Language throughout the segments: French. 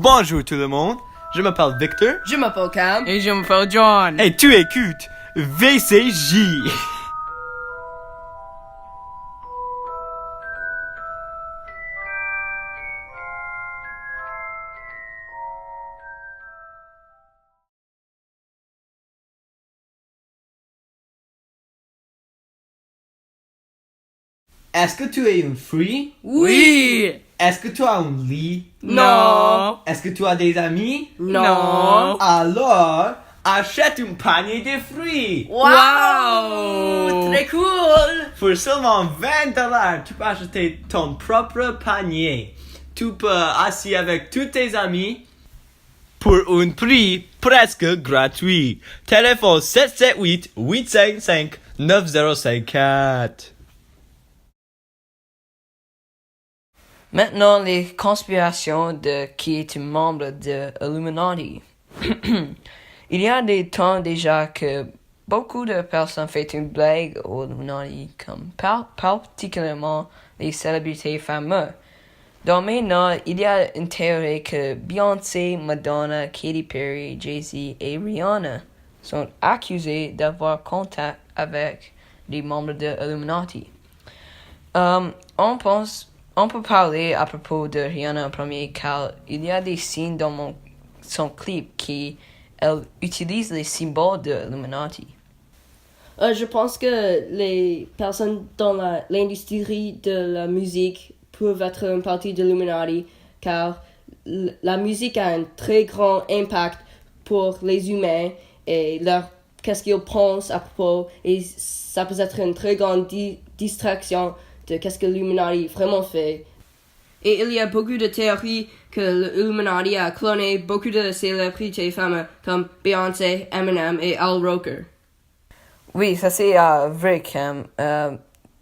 Bonjour tout le monde, je m'appelle Victor. Je m'appelle Cam. Et je m'appelle John. Et tu écoutes VCJ. Est-ce que tu es une fruit? Oui. Est-ce que tu as un lit? Non. Est-ce que tu as des amis? Non. Alors, achète un panier de fruits. Wow. Très cool! Pour seulement $20, tu peux acheter ton propre panier. Tu peux assis avec tous tes amis pour un prix presque gratuit. Téléphone 778-855-9054. Maintenant, les conspirations de qui est un membre de Illuminati. Il y a des temps déjà que beaucoup de personnes font une blague aux Illuminati, comme particulièrement les célébrités fameuses. Donc maintenant, il y a une théorie que Beyoncé, Madonna, Katy Perry, Jay-Z et Rihanna sont accusés d'avoir contact avec des membres de Illuminati. On peut parler à propos de Rihanna en premier car il y a des signes dans son clip elle utilise les symboles de Illuminati. Je pense que les personnes dans l'industrie de la musique peuvent être une partie de l'Illuminati car la musique a un très grand impact pour les humains et qu'est-ce qu'ils pensent à propos et ça peut être une très grande distraction de qu'est-ce que l'Illuminati vraiment fait. Et il y a beaucoup de théories que l'Illuminati a cloné beaucoup de célébrités femmes comme Beyoncé, Eminem et Al Roker. Oui, ça c'est vrai, Cam.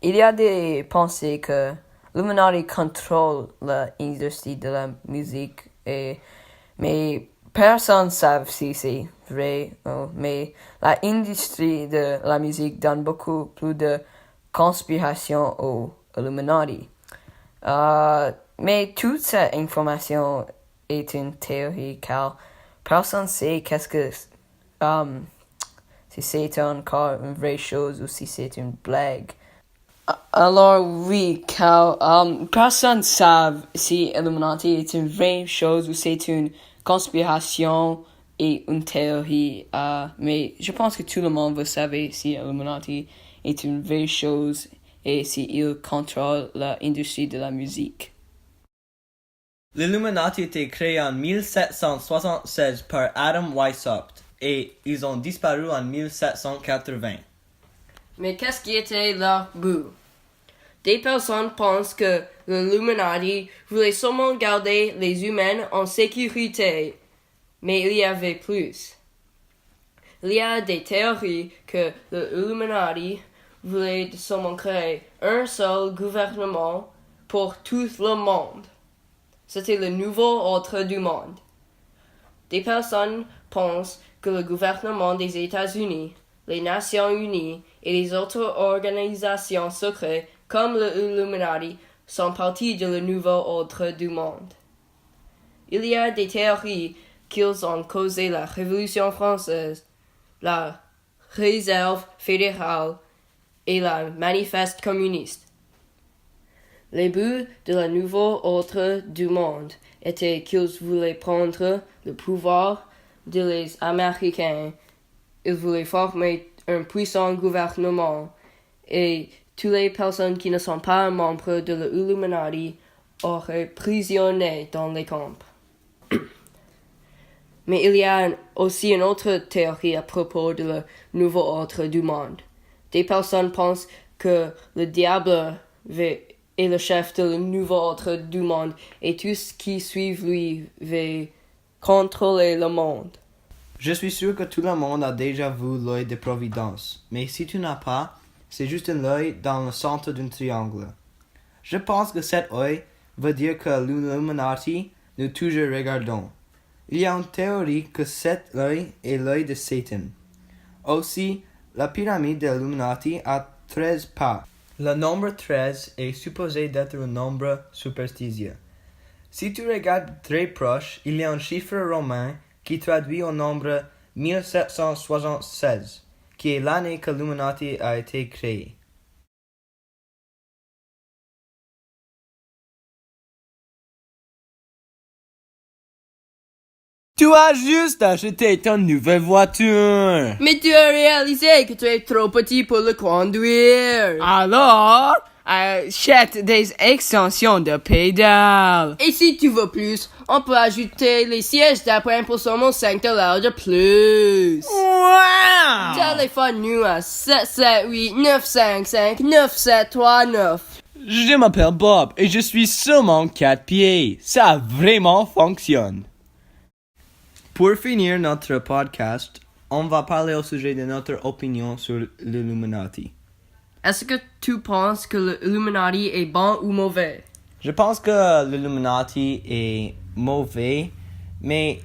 Il y a des pensées que l'Illuminati contrôle l'industrie de la musique, mais personne ne sait si c'est vrai. Mais l'industrie de la musique donne beaucoup plus de conspiration aux Illuminati. Mais toute cette information est une théorie car personne ne sait qu'est-ce que si c'est encore une vraie chose ou si c'est une blague. Alors oui, car personne ne sait si Illuminati est une vraie chose ou c'est une conspiration et une théorie. Mais je pense que tout le monde veut savoir si Illuminati est une vraie chose et s'il contrôle l'industrie de la musique. L'Illuminati a été créé en 1776 par Adam Weishaupt et ils ont disparu en 1780. Mais qu'est-ce qui était leur but? Des personnes pensent que l'Illuminati voulait seulement garder les humains en sécurité, mais il y avait plus. Il y a des théories que l'Illuminati voulait seulement créer un seul gouvernement pour tout le monde. C'était le nouveau ordre du monde. Des personnes pensent que le gouvernement des États-Unis, les Nations Unies et les autres organisations secrètes comme l'Illuminati sont partie de le nouveau ordre du monde. Il y a des théories qu'ils ont causé la Révolution française, la Réserve fédérale et la Manifeste communiste. Le but de le nouveau ordre du monde était qu'ils voulaient prendre le pouvoir de les Américains. Ils voulaient former un puissant gouvernement et toutes les personnes qui ne sont pas membres de l'Illuminati auraient prisonniers dans les camps. Mais il y a aussi une autre théorie à propos de le nouveau ordre du monde. Des personnes pensent que le diable est le chef de le nouveau ordre du monde et tout ce qui suit lui va contrôler le monde. Je suis sûr que tout le monde a déjà vu l'œil de Providence, mais si tu n'as pas, c'est juste un œil dans le centre d'un triangle. Je pense que cet œil veut dire que l'Illuminati nous toujours regardons. Il y a une théorie que cet œil est l'œil de Satan. Aussi, la pyramide de l'Illuminati a 13 pas. Le nombre 13 est supposé d'être un nombre superstitieux. Si tu regardes très proche, il y a un chiffre romain qui traduit au nombre 1776, qui est l'année que l'Illuminati a été créé. Tu as juste acheté ta nouvelle voiture. Mais tu as réalisé que tu es trop petit pour le conduire. Alors, achète des extensions de pédales. Et si tu veux plus, on peut ajouter les sièges d'appoint pour seulement $5 de plus. Wow! Téléphone-nous à 778-955-9739. Je m'appelle Bob et je suis seulement 4 pieds. Ça vraiment fonctionne. Pour finir notre podcast, on va parler au sujet de notre opinion sur l'Illuminati. Est-ce que tu penses que l'Illuminati est bon ou mauvais? Je pense que l'Illuminati est mauvais, mais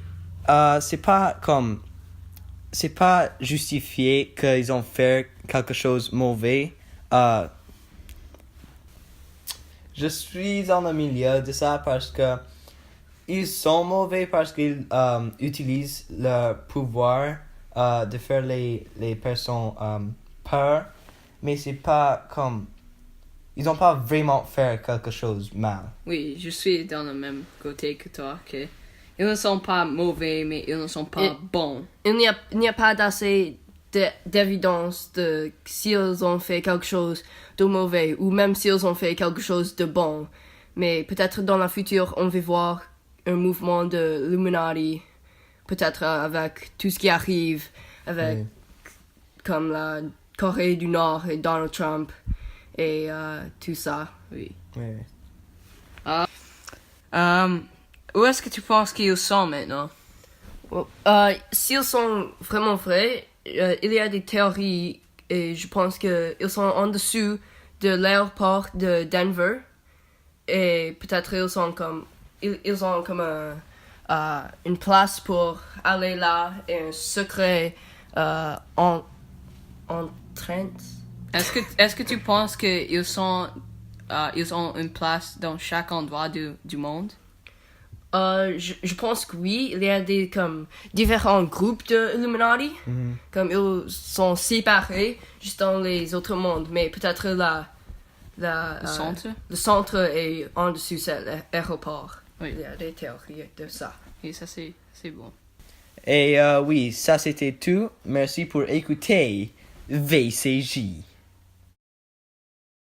c'est pas justifié qu'ils ont fait quelque chose de mauvais. Je suis dans le milieu de ça parce que ils sont mauvais parce qu'ils utilisent leur pouvoir de faire les personnes peur, mais c'est pas comme ils ont pas vraiment fait quelque chose mal. Oui, je suis dans le même côté que toi. Que ils ne sont pas mauvais, mais ils ne sont pas bons. Il n'y a pas d'assez d'évidence de s'ils ont fait quelque chose de mauvais ou même s'ils ont fait quelque chose de bon. Mais peut-être dans le futur, on va voir un mouvement de l'Illuminati, peut-être avec tout ce qui arrive, avec comme la Corée du Nord et Donald Trump et tout ça, oui. Oui. Où est-ce que tu penses qu'ils sont maintenant? S'ils sont vraiment vrais, il y a des théories et je pense qu'ils sont en dessous de l'aéroport de Denver et peut-être ils ont comme une place pour aller là et un secret en train. Est-ce que tu penses qu'ils sont ils ont une place dans chaque endroit du monde? Je pense que oui, il y a des comme différents groupes de Illuminati, comme ils sont séparés juste dans les autres mondes, mais peut-être le centre est en dessous de l'aéroport. Oui. Il y a des théories de ça. Et ça c'est bon. Et oui, ça c'était tout. Merci pour écouter VCJ.